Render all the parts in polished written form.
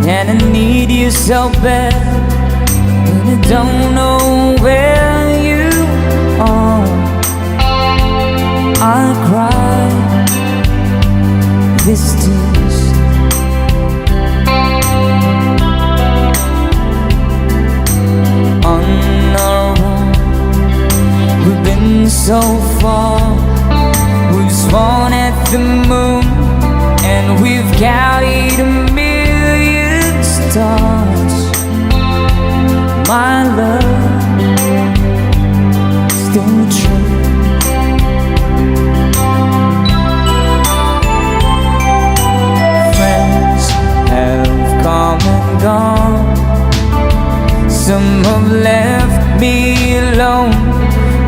and I need you so bad, but I don't know where you are. I cry these tears. On our own, we've been so far. We've sworn at the moon, and we've carried a million stars. My love, still true. Friends have come and gone. Some have left me alone,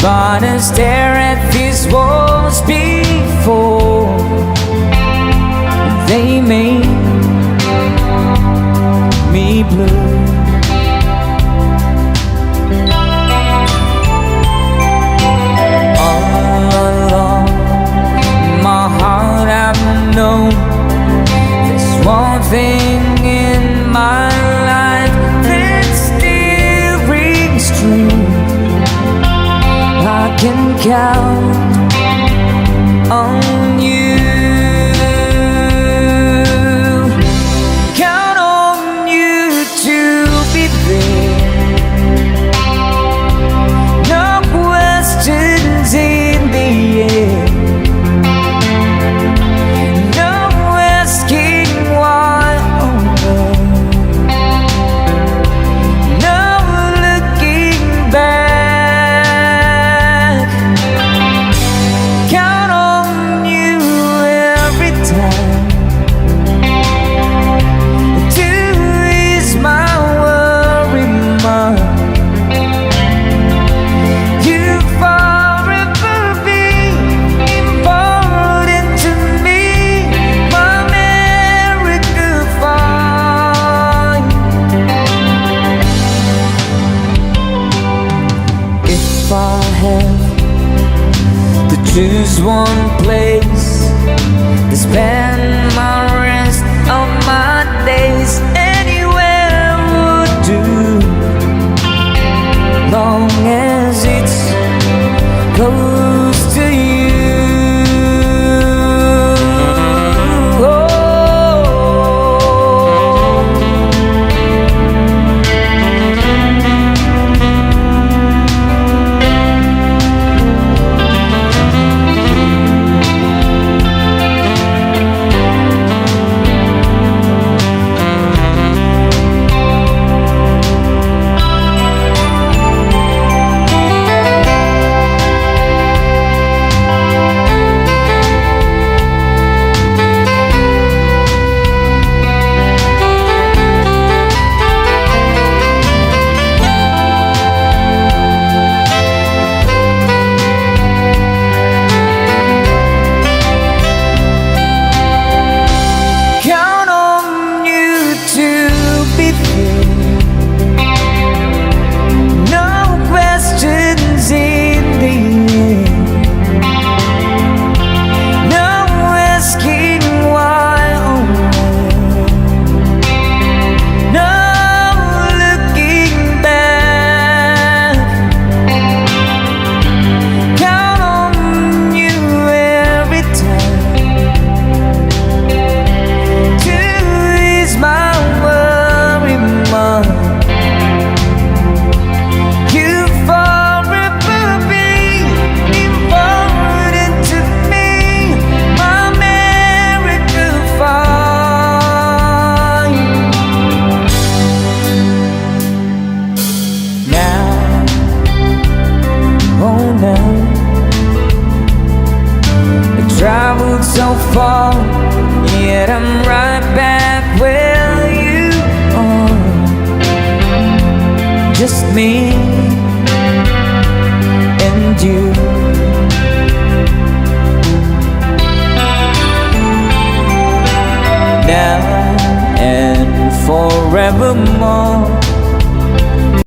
but I stare at these walls before they made me blue. All along my heart I've known there's one thing in my life that still rings true. I can count on you. Count on you to be there. No questions in the air. No asking why or where. No looking back. Count on you every time to ease my worry mind. You forever be important to me, my miracle find. If I have to choose one place to spend my rest of my days, anywhere would do, long as it's close to you. Count on you to be there. No questions in the air. No asking why or where. No looking back. Count on you every time to ease my worry mind. You forever be important to me, my miracle find. Now, oh now, I traveled so far, yet I'm right back where you are. Just me and you. Now and forevermore,